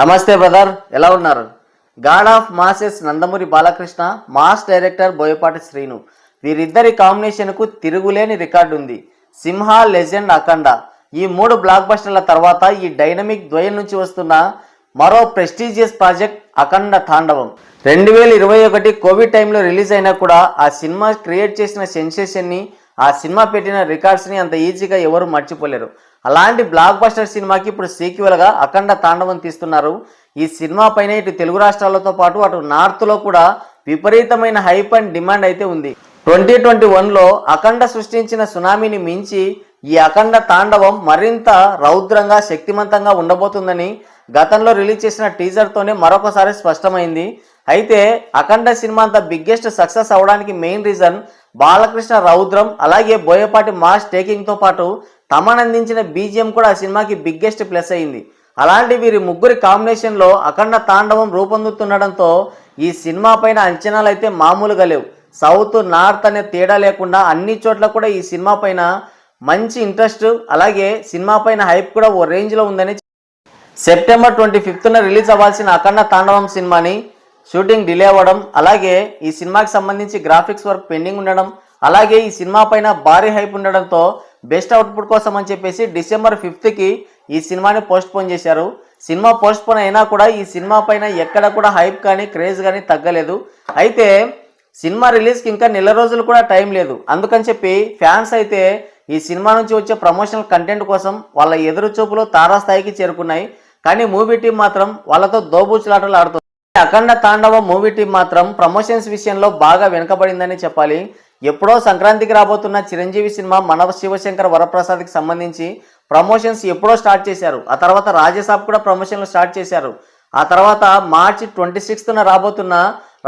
నమస్తే బ్రదర్, ఎలా ఉన్నారు? God of masses Nandamuri Balakrishna, mass director Boyapati Srinu, వీరిద్దరి కాంబినేషన్కు తిరుగులేని రికార్డు ఉంది. సింహ, లెజెండ్, అఖండ ఈ మూడు బ్లాక్ బస్టర్ల తర్వాత ఈ డైనమిక్ ద్వయం నుంచి వస్తున్న మరో ప్రెస్టీజియస్ ప్రాజెక్ట్ అఖండ తాండవం. 2021 కోవిడ్ టైంలో రిలీజ్ అయినా కూడా ఆ సినిమా క్రియేట్ చేసిన సెన్సేషన్ని, ఆ సినిమా పెట్టిన రికార్డ్స్ని అంత ఈజీగా ఎవరు మర్చిపోలేరు. అలాంటి బ్లాక్ బస్టర్ సినిమాకి ఇప్పుడు సీక్వెల్గా అఖండ తాండవం తీస్తున్నారు. ఈ సినిమా పైన ఇటు తెలుగు రాష్ట్రాలతో పాటు అటు నార్త్లో కూడా విపరీతమైన హైప్ అండ్ డిమాండ్ అయితే ఉంది. 2021లో అఖండ సృష్టించిన సునామీని మించి ఈ అఖండ తాండవం మరింత రౌద్రంగా, శక్తివంతంగా ఉండబోతుందని గతంలో రిలీజ్ చేసిన టీజర్తోనే మరొకసారి స్పష్టమైంది. అయితే అఖండ సినిమా అంత బిగ్గెస్ట్ సక్సెస్ అవడానికి మెయిన్ రీజన్ బాలకృష్ణ రౌద్రం, అలాగే బోయపాటి మాస్ టేకింగ్తో పాటు తమనందించిన బీజిఎం కూడా ఆ సినిమాకి బిగ్గెస్ట్ ప్లస్ అయింది. అలాంటి వీరి ముగ్గురి కాంబినేషన్లో అఖండ తాండవం రూపొందుతుండడంతో ఈ సినిమా పైన అంచనాలు అయితే మామూలుగా లేవు. సౌత్, నార్త్ అనే తేడా లేకుండా అన్ని చోట్ల కూడా ఈ సినిమా పైన మంచి ఇంట్రెస్ట్, అలాగే సినిమా పైన హైప్ కూడా ఓ రేంజ్లో ఉందని. సెప్టెంబర్ 25న రిలీజ్ అవ్వాల్సిన అఖండ తాండవం సినిమాని షూటింగ్ డిలే అవ్వడం, అలాగే ఈ సినిమాకి సంబంధించి గ్రాఫిక్స్ వర్క్ పెండింగ్ ఉండడం, అలాగే ఈ సినిమా పైన భారీ హైప్ ఉండడంతో బెస్ట్ అవుట్పుట్ కోసం అని చెప్పేసి డిసెంబర్ 5కి ఈ సినిమాని పోస్ట్పోన్ చేశారు. సినిమా పోస్ట్పోన్ అయినా కూడా ఈ సినిమా పైన ఎక్కడ కూడా హైప్ కానీ క్రేజ్ కానీ తగ్గలేదు. అయితే సినిమా రిలీజ్కి ఇంకా నెల రోజులు కూడా టైం లేదు. అందుకని చెప్పి ఫ్యాన్స్ అయితే ఈ సినిమా నుంచి వచ్చే ప్రమోషనల్ కంటెంట్ కోసం వాళ్ళ ఎదురు చూపులు తారాస్థాయికి చేరుకున్నాయి. కానీ మూవీ టీం మాత్రం వాళ్ళతో దోబూచులాటలు ఆడుతుంది. అఖండ తాండవం మూవీ టీం మాత్రం ప్రమోషన్స్ విషయంలో బాగా వెనుకబడిందని చెప్పాలి. ఎప్పుడో సంక్రాంతికి రాబోతున్న చిరంజీవి సినిమా మన శివశంకర్ వరప్రసాద్కి సంబంధించి ప్రమోషన్స్ ఎప్పుడో స్టార్ట్ చేశారు. ఆ తర్వాత రాజసాబ్ కూడా ప్రమోషన్లు స్టార్ట్ చేశారు. ఆ తర్వాత మార్చి 26న రాబోతున్న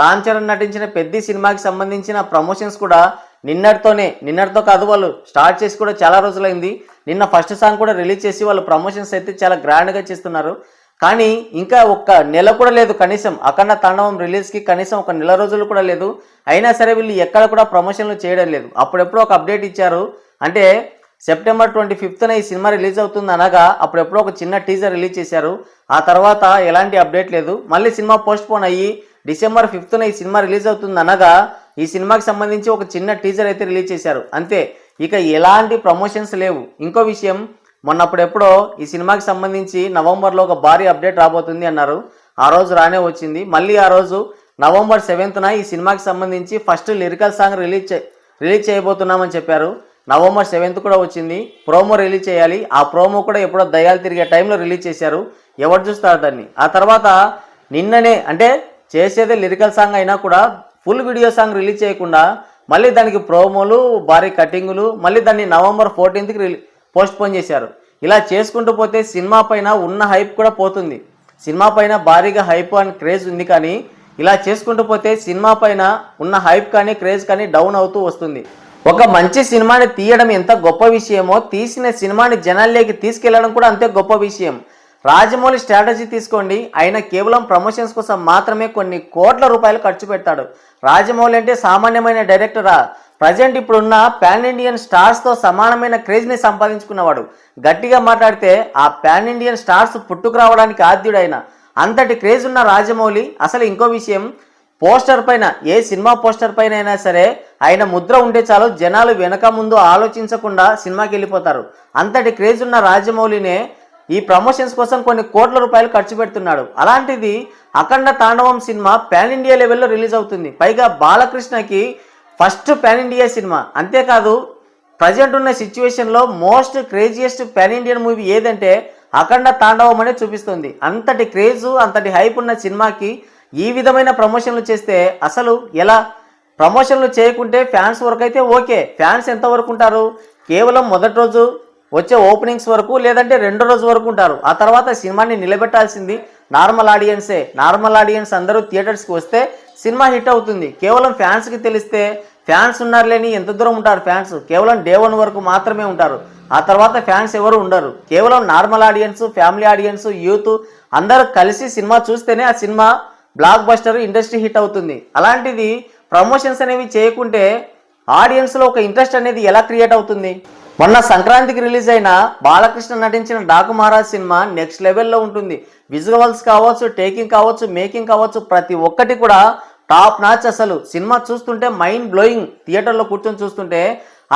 రామ్ చరణ్ నటించిన పెద్ద సినిమాకి సంబంధించిన ప్రమోషన్స్ కూడా నిన్నటితో కాదు, వాళ్ళు స్టార్ట్ చేసి కూడా చాలా రోజులైంది. నిన్న ఫస్ట్ సాంగ్ కూడా రిలీజ్ చేసి వాళ్ళు ప్రమోషన్స్ అయితే చాలా గ్రాండ్గా చేస్తున్నారు. కానీ ఇంకా ఒక్క నెల కూడా లేదు, కనీసం అఖండ తాండవం రిలీజ్కి కనీసం ఒక నెల రోజులు కూడా లేదు. అయినా సరే వీళ్ళు ఎక్కడ కూడా ప్రమోషన్లు చేయడం లేదు. అప్పుడెప్పుడో ఒక అప్డేట్ ఇచ్చారు, అంటే సెప్టెంబర్ 25న ఈ సినిమా రిలీజ్ అవుతుంది అనగా అప్పుడెప్పుడో ఒక చిన్న టీజర్ రిలీజ్ చేశారు. ఆ తర్వాత ఎలాంటి అప్డేట్ లేదు. మళ్ళీ సినిమా పోస్ట్పోన్ అయ్యి డిసెంబర్ 5న ఈ సినిమా రిలీజ్ అవుతుంది అనగా ఈ సినిమాకి సంబంధించి ఒక చిన్న టీజర్ అయితే రిలీజ్ చేశారు, అంతే. ఇక ఎలాంటి ప్రమోషన్స్ లేవు. ఇంకో విషయం, మొన్నప్పుడెప్పుడో ఈ సినిమాకి సంబంధించి నవంబర్లో ఒక భారీ అప్డేట్ రాబోతుంది అన్నారు. ఆ రోజు రానే వచ్చింది. మళ్ళీ ఆ రోజు నవంబర్ 7న ఈ సినిమాకి సంబంధించి ఫస్ట్ లిరికల్ సాంగ్ రిలీజ్ చేయబోతున్నామని చెప్పారు. నవంబర్ 7th కూడా వచ్చింది. ప్రోమో రిలీజ్ చేయాలి. ఆ ప్రోమో కూడా ఎప్పుడో దయ్యాలు తిరిగే టైంలో రిలీజ్ చేశారు. ఎవరు చూస్తారు దాన్ని? ఆ తర్వాత నిన్ననే, అంటే చేసేదే లిరికల్ సాంగ్ అయినా కూడా ఫుల్ వీడియో సాంగ్ రిలీజ్ చేయకుండా మళ్ళీ దానికి ప్రోమోలు, భారీ కటింగులు, మళ్ళీ దాన్ని నవంబర్ 14కి పోస్ట్పోన్ చేశారు. ఇలా చేసుకుంటూ పోతే సినిమా పైన ఉన్న హైప్ కూడా పోతుంది. సినిమా పైన భారీగా హైప్ అండ్ క్రేజ్ ఉంది, కానీ ఇలా చేసుకుంటూ పోతే సినిమా పైన ఉన్న హైప్ కానీ క్రేజ్ కానీ డౌన్ అవుతూ వస్తుంది. ఒక మంచి సినిమాని తీయడం ఎంత గొప్ప విషయమో, తీసిన సినిమాని జనాల్లోకి తీసుకెళ్లడం కూడా అంతే గొప్ప విషయం. రాజమౌళి స్ట్రాటజీ తీసుకోండి, ఆయన కేవలం ప్రమోషన్స్ కోసం మాత్రమే కొన్ని కోట్ల రూపాయలు ఖర్చు పెడతాడు. రాజమౌళి అంటే సామాన్యమైన డైరెక్టరా? ప్రజెంట్ ఇప్పుడున్న పాన్ ఇండియన్ స్టార్స్తో సమానమైన క్రేజ్ని సంపాదించుకున్నవాడు. గట్టిగా మాట్లాడితే ఆ పాన్ ఇండియన్ స్టార్స్ పుట్టుకు రావడానికి ఆద్యుడైన అంతటి క్రేజ్ ఉన్న రాజమౌళి. అసలు ఇంకో విషయం, పోస్టర్ పైన, ఏ సినిమా పోస్టర్ పైన అయినా సరే ఆయన ముద్ర ఉంటే చాలు, జనాలు వెనక ముందు ఆలోచించకుండా సినిమాకి వెళ్ళిపోతారు. అంతటి క్రేజ్ ఉన్న రాజమౌళినే ఈ ప్రమోషన్స్ కోసం కొన్ని కోట్ల రూపాయలు ఖర్చు పెడుతున్నాడు. అలాంటిది అఖండ తాండవం సినిమా పాన్ ఇండియా లెవెల్లో రిలీజ్ అవుతుంది. పైగా బాలకృష్ణకి ఫస్ట్ పాన్ ఇండియా సినిమా. అంతేకాదు, ప్రజెంట్ ఉన్న సిచ్యువేషన్లో most craziest pan Indian movie ఏదంటే అఖండ తాండవం అనే చూపిస్తుంది. అంతటి క్రేజు, అంతటి హైప్ ఉన్న సినిమాకి ఈ విధమైన ప్రమోషన్లు చేస్తే అసలు ఎలా? ప్రమోషన్లు చేయకుంటే ఫ్యాన్స్ వరకు అయితే ఓకే. ఫ్యాన్స్ ఎంతవరకు ఉంటారు? కేవలం మొదటి రోజు వచ్చే ఓపెనింగ్స్ వరకు, లేదంటే రెండో రోజు వరకు ఉంటారు. ఆ తర్వాత సినిమాని నిలబెట్టాల్సింది నార్మల్ ఆడియన్సే. నార్మల్ ఆడియన్స్ అందరూ థియేటర్స్కి వస్తే సినిమా హిట్ అవుతుంది. కేవలం ఫ్యాన్స్కి తెలిస్తే, ఫ్యాన్స్ ఉన్నారు లేని ఎంత దూరం ఉంటారు ఫ్యాన్స్? కేవలం డే 1 వరకు మాత్రమే ఉంటారు. ఆ తర్వాత ఫ్యాన్స్ ఎవరు ఉండరు. కేవలం normal audience, family audience, youth అందరూ కలిసి సినిమా చూస్తేనే ఆ cinema block buster, industry hit అవుతుంది. అలాంటిది ప్రమోషన్స్ అనేవి చేయకుంటే ఆడియన్స్లో ఒక ఇంట్రెస్ట్ అనేది ఎలా క్రియేట్ అవుతుంది? మొన్న సంక్రాంతికి రిలీజ్ అయిన బాలకృష్ణ నటించిన డాకు మహారాజ్ సినిమా నెక్స్ట్ లెవెల్లో ఉంటుంది. విజువల్స్ కావచ్చు, టేకింగ్ కావచ్చు, మేకింగ్ కావచ్చు, ప్రతి ఒక్కటి కూడా టాప్ నాచ్. అసలు సినిమా చూస్తుంటే మైండ్ బ్లోయింగ్. థియేటర్లో కూర్చొని చూస్తుంటే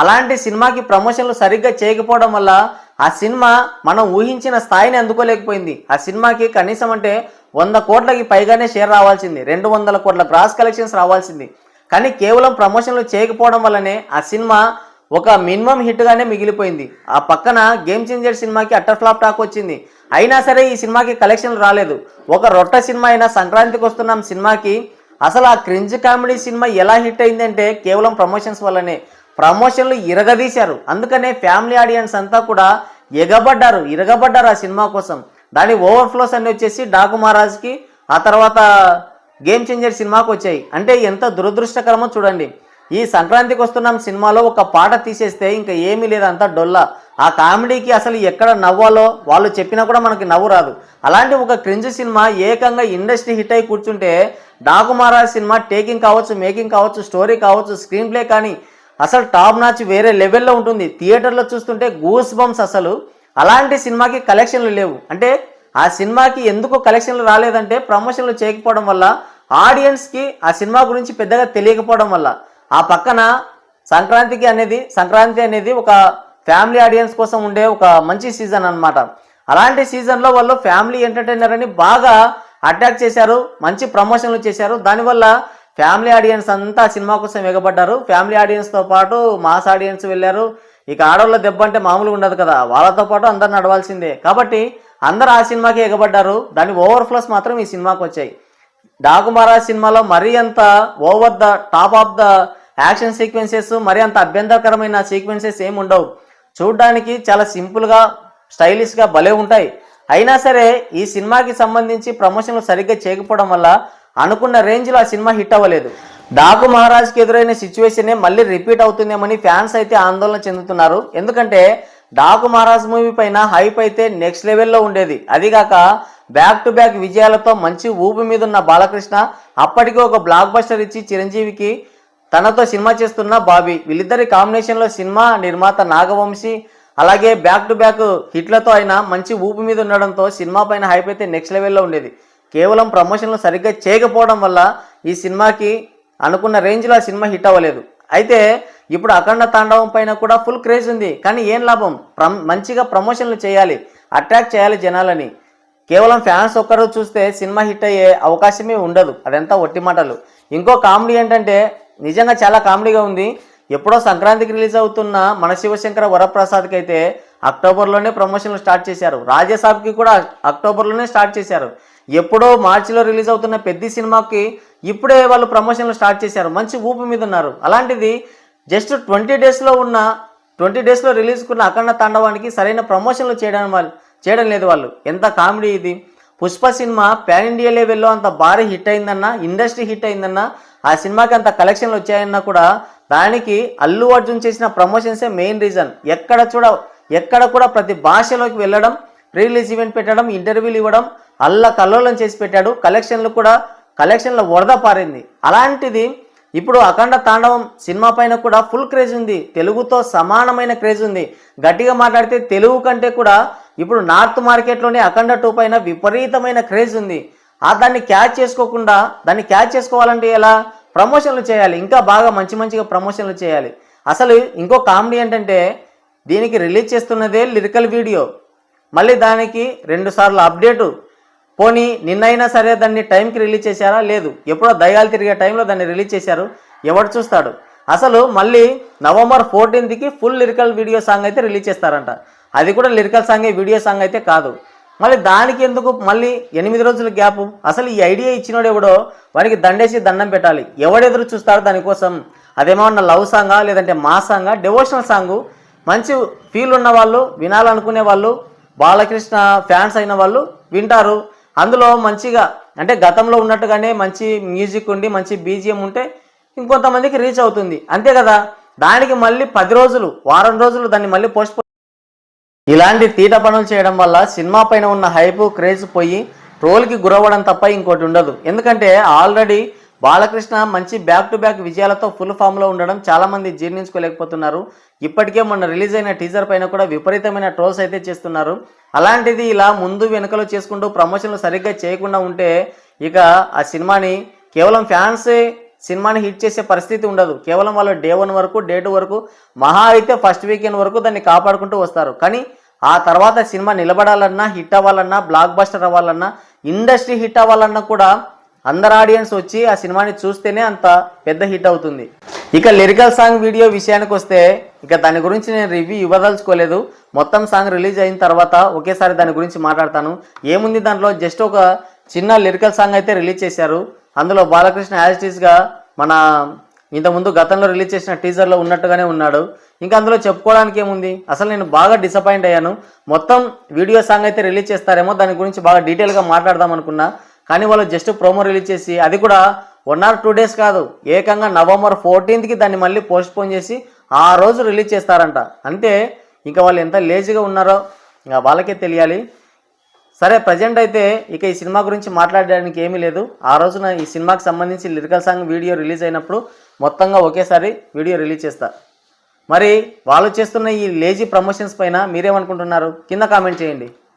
అలాంటి సినిమాకి ప్రమోషన్లు సరిగ్గా చేయకపోవడం వల్ల ఆ సినిమా మనం ఊహించిన స్థాయిని అందుకోలేకపోయింది. ఆ సినిమాకి కనీసం అంటే 100 కోట్లకి పైగానే షేర్ రావాల్సింది, 200 కోట్ల గ్రాస్ కలెక్షన్స్ రావాల్సింది. కానీ కేవలం ప్రమోషన్లు చేయకపోవడం వల్లనే ఆ సినిమా ఒక మినిమం హిట్గానే మిగిలిపోయింది. ఆ పక్కన గేమ్ చేంజర్ సినిమాకి అట్టర్ ఫ్లాప్ టాక్ వచ్చింది. అయినా సరే ఈ సినిమాకి కలెక్షన్లు రాలేదు. ఒక రొట్ట సినిమా అయినా సంక్రాంతికి వస్తున్నాం సినిమాకి అసలు ఆ క్రింజ్ కామెడీ సినిమా ఎలా హిట్ అయిందంటే కేవలం ప్రమోషన్స్ వల్లనే. ప్రమోషన్లు ఇరగదీశారు. అందుకనే ఫ్యామిలీ ఆడియన్స్ అంతా కూడా ఇరగబడ్డారు ఆ సినిమా కోసం. దాని ఓవర్ఫ్లోస్ అన్ని వచ్చేసి డాకు మహారాజ్కి, ఆ తర్వాత గేమ్ చేంజర్ సినిమాకి వచ్చాయి. అంటే ఎంత దురదృష్టకరమో చూడండి. ఈ సంక్రాంతికి వస్తున్నాం సినిమాలో ఒక పాట తీసేస్తే ఇంకా ఏమీ లేదు, అంతా డొల్లా. ఆ కామెడీకి అసలు ఎక్కడ నవ్వాలో వాళ్ళు చెప్పినా కూడా మనకి నవ్వు రాదు. అలాంటి ఒక క్రింజ్ సినిమా ఏకంగా ఇండస్ట్రీ హిట్ అయి కూర్చుంటే డాకు మహారాజ్ సినిమా టేకింగ్ కావచ్చు, మేకింగ్ కావచ్చు, స్టోరీ కావచ్చు, స్క్రీన్ ప్లే కానీ అసలు టాప్ నాచ్ వేరే లెవెల్లో ఉంటుంది. థియేటర్లో చూస్తుంటే గూస్ బంప్స్. అసలు అలాంటి సినిమాకి కలెక్షన్లు లేవు. అంటే ఆ సినిమాకి ఎందుకు కలెక్షన్లు రాలేదంటే ప్రమోషన్లు చేయకపోవడం వల్ల, ఆడియన్స్కి ఆ సినిమా గురించి పెద్దగా తెలియకపోవడం వల్ల. ఆ పక్కన సంక్రాంతి అనేది ఒక ఫ్యామిలీ ఆడియన్స్ కోసం ఉండే ఒక మంచి సీజన్ అన్నమాట. అలాంటి సీజన్లో వాళ్ళు ఫ్యామిలీ ఎంటర్టైనర్ అని బాగా అట్రాక్ట్ చేశారు, మంచి ప్రమోషన్లు చేశారు. దానివల్ల ఫ్యామిలీ ఆడియన్స్ అంతా సినిమా కోసం ఎగబడ్డారు. ఫ్యామిలీ ఆడియన్స్తో పాటు మాస్ ఆడియన్స్ వెళ్ళారు. ఇక ఆడవాళ్ళ దెబ్బ అంటే మామూలుగా ఉండదు కదా, వాళ్ళతో పాటు అందరు నడవాల్సిందే. కాబట్టి అందరు ఆ సినిమాకి ఎగబడ్డారు. దాని ఓవర్ఫ్లోస్ మాత్రం ఈ సినిమాకి వచ్చాయి. డాకు మహారాజ్ సినిమాలో మరీ అంత over the top of the action sequences, మరీ అంత అభ్యంతరకరమైన సీక్వెన్సెస్ ఏమి ఉండవు. చూడడానికి చాలా సింపుల్గా, స్టైలిష్గా భలే ఉంటాయి. అయినా సరే ఈ సినిమాకి సంబంధించి ప్రమోషన్లు సరిగ్గా చేయకపోవడం వల్ల అనుకున్న రేంజ్లో ఆ సినిమా హిట్ అవ్వలేదు. డాకు మహారాజ్కి ఎదురైన సిచ్యువేషనే మళ్ళీ రిపీట్ అవుతుందేమని ఫ్యాన్స్ అయితే ఆందోళన చెందుతున్నారు. ఎందుకంటే డాకు మహారాజ్ మూవీ పైన హైప్ అయితే నెక్స్ట్ లెవెల్లో ఉండేది. అదిగాక బ్యాక్ టు బ్యాక్ విజయాలతో మంచి ఊపి మీద ఉన్న బాలకృష్ణ అప్పటికే ఒక బ్లాక్ బస్టర్ ఇచ్చి చిరంజీవికి తనతో సినిమా చేస్తున్న బాబీ, వీళ్ళిద్దరి కాంబినేషన్లో సినిమా నిర్మాత నాగవంశీ అలాగే బ్యాక్ టు బ్యాక్ హిట్లతో అయినా మంచి ఊపి మీద ఉండడంతో సినిమా పైన హైప్ అయితే నెక్స్ట్ లెవెల్లో ఉండేది. కేవలం ప్రమోషన్లు సరిగ్గా చేయకపోవడం వల్ల ఈ సినిమాకి అనుకున్న రేంజ్లో ఆ సినిమా హిట్ అవ్వలేదు. అయితే ఇప్పుడు అఖండ తాండవం పైన కూడా ఫుల్ క్రేజ్ ఉంది. కానీ ఏం లాభం? మంచిగా ప్రమోషన్లు చేయాలి, అట్రాక్ట్ చేయాలి జనాలని. కేవలం ఫ్యాన్స్ ఒక్కరు చూస్తే సినిమా హిట్ అయ్యే అవకాశమే ఉండదు. అదంతా ఒట్టి మాటలు. ఇంకో కామెడీ ఏంటంటే నిజంగా చాలా కామెడీగా ఉంది. ఎప్పుడో సంక్రాంతికి రిలీజ్ అవుతున్న మన శివశంకర వరప్రసాద్కి అయితే అక్టోబర్లోనే ప్రమోషన్లు స్టార్ట్ చేశారు. రాజసాబ్కి కూడా అక్టోబర్లోనే స్టార్ట్ చేశారు. ఎప్పుడో మార్చిలో రిలీజ్ అవుతున్న పెద్ద సినిమాకి ఇప్పుడే వాళ్ళు ప్రమోషన్లు స్టార్ట్ చేశారు. మంచి ఊపి మీద ఉన్నారు. అలాంటిది జస్ట్ 20 డేస్లో రిలీజ్కున్న అఖండ తాండవానికి సరైన ప్రమోషన్లు చేయడం లేదు వాళ్ళు. ఎంత కామెడీ ఇది. పుష్ప సినిమా పాన్ ఇండియా లెవెల్లో అంత భారీ హిట్ అయిందన్నా, ఇండస్ట్రీ హిట్ అయిందన్నా, ఆ సినిమాకి అంత కలెక్షన్లు వచ్చాయన్నా కూడా దానికి అల్లు అర్జున్ చేసిన ప్రమోషన్సే మెయిన్ రీజన్. ఎక్కడ కూడా ప్రతి భాషలోకి వెళ్ళడం, ప్రీ రిలీజ్ ఈవెంట్ పెట్టడం, ఇంటర్వ్యూలు ఇవ్వడం, కల్లోలం చేసి పెట్టాడు. కలెక్షన్ల వరద పారింది. అలాంటిది ఇప్పుడు అఖండ తాండవం సినిమా పైన కూడా ఫుల్ క్రేజ్ ఉంది. తెలుగుతో సమానమైన క్రేజ్ ఉంది. గట్టిగా మాట్లాడితే తెలుగు కంటే కూడా ఇప్పుడు నార్త్ మార్కెట్లోనే అఖండ 2 పైన విపరీతమైన క్రేజ్ ఉంది. దాన్ని క్యాచ్ చేసుకోవాలంటే ఎలా? ప్రమోషన్లు చేయాలి, ఇంకా బాగా మంచిగా ప్రమోషన్లు చేయాలి. అసలు ఇంకో కామెడీ ఏంటంటే దీనికి రిలీజ్ చేస్తున్నదే లిరికల్ వీడియో, మళ్ళీ దానికి 2 సార్లు అప్డేటు. పోనీ నిన్నైనా సరే దాన్ని టైంకి రిలీజ్ చేశారా? లేదు. ఎప్పుడో దయ్యాలు తిరిగే టైంలో దాన్ని రిలీజ్ చేశారు. ఎవడు చూస్తాడు? అసలు మళ్ళీ నవంబర్ 14కి ఫుల్ లిరికల్ వీడియో సాంగ్ అయితే రిలీజ్ చేస్తారంట. అది కూడా లిరికల్ సాంగే, వీడియో సాంగ్ అయితే కాదు. మళ్ళీ దానికి ఎందుకు మళ్ళీ 8 రోజుల గ్యాప్? అసలు ఈ ఐడియా ఇచ్చినోడు ఎవడో వాడికి దండేసి దండం పెట్టాలి. ఎవడెదురు చూస్తాడు దానికోసం? అదేమన్నా లవ్ సాంగా, లేదంటే మా సాంగా, డివోషనల్ సాంగు? మంచి ఫీల్ ఉన్న వాళ్ళు, వినాలనుకునే వాళ్ళు, బాలకృష్ణ ఫ్యాన్స్ అయిన వాళ్ళు వింటారు. అందులో మంచిగా అంటే గతంలో ఉన్నట్టుగానే మంచి మ్యూజిక్ ఉండి మంచి బీజిఎం ఉంటే ఇంకొంతమందికి రీచ్ అవుతుంది, అంతే కదా. దానికి మళ్ళీ 10 రోజులు, వారం రోజులు దాన్ని మళ్ళీ పోస్ట్ ఇలాంటి తీట పనులు చేయడం వల్ల సినిమా పైన ఉన్న హైపు, క్రేజ్ పోయి ట్రోల్కి గురవ్వడం తప్ప ఇంకోటి ఉండదు. ఎందుకంటే ఆల్రెడీ బాలకృష్ణ మంచి బ్యాక్ టు బ్యాక్ విజయాలతో ఫుల్ ఫామ్లో ఉండడం చాలామంది జీర్ణించుకోలేకపోతున్నారు. ఇప్పటికే మొన్న రిలీజ్ అయిన టీజర్ పైన కూడా విపరీతమైన ట్రోల్స్ అయితే చేస్తున్నారు. అలాంటిది ఇలా ముందు వెనుకలు చేసుకుంటూ ప్రమోషన్లు సరిగ్గా చేయకుండా ఉంటే ఇక ఆ సినిమాని కేవలం ఫ్యాన్సే సినిమాని హిట్ చేసే పరిస్థితి ఉండదు. కేవలం వాళ్ళు డే 1 వరకు డే 2 వరకు మహా అయితే ఫస్ట్ వీకెండ్ వరకు దాన్ని కాపాడుకుంటూ వస్తారు. కానీ ఆ తర్వాత సినిమా నిలబడాలన్నా, హిట్ అవ్వాలన్నా, బ్లాక్ బస్టర్ అవ్వాలన్నా, ఇండస్ట్రీ హిట్ అవ్వాలన్నా కూడా అందరు ఆడియన్స్ వచ్చి ఆ సినిమాని చూస్తేనే అంత పెద్ద హిట్ అవుతుంది. ఇక లిరికల్ సాంగ్ వీడియో విషయానికి వస్తే ఇక దాని గురించి నేను రివ్యూ ఇవ్వదలుచుకోలేదు. మొత్తం సాంగ్ రిలీజ్ అయిన తర్వాత ఒకేసారి దాని గురించి మాట్లాడతాను. ఏముంది దాంట్లో, జస్ట్ ఒక చిన్న లిరికల్ సాంగ్ అయితే రిలీజ్ చేశారు. అందులో బాలకృష్ణ యాజ్ ఇట్ ఈస్గా మన ఇంతకుముందు గతంలో రిలీజ్ చేసిన టీజర్లో ఉన్నట్టుగానే ఉన్నాడు. ఇంకా అందులో చెప్పుకోవడానికి ఏముంది, అసలు నేను బాగా డిసప్పాయింట్ అయ్యాను. మొత్తం వీడియో సాంగ్ అయితే రిలీజ్ చేస్తారేమో, దాని గురించి బాగా డీటెయిల్గా మాట్లాడదాం అనుకున్నా. కానీ వాళ్ళు జస్ట్ ప్రోమో రిలీజ్ చేసి, అది కూడా 1 or 2 days కాదు, ఏకంగా November 14th దాన్ని మళ్ళీ పోస్ట్పోన్ చేసి ఆ రోజు రిలీజ్ చేస్తారంట. అంటే ఇంకా వాళ్ళు ఎంత లేజీగా ఉన్నారో ఇంకా వాళ్ళకే తెలియాలి. సరే, ప్రజెంట్ అయితే ఇక ఈ సినిమా గురించి మాట్లాడడానికి ఏమీ లేదు. ఆ రోజున ఈ సినిమాకి సంబంధించి లిరికల్ సాంగ్ వీడియో రిలీజ్ అయినప్పుడు మొత్తంగా ఒకేసారి వీడియో రిలీజ్ చేస్తా. మరి వాళ్ళు చేస్తున్న ఈ లేజీ ప్రమోషన్స్ పైన మీరేమనుకుంటున్నారు కింద కామెంట్ చేయండి.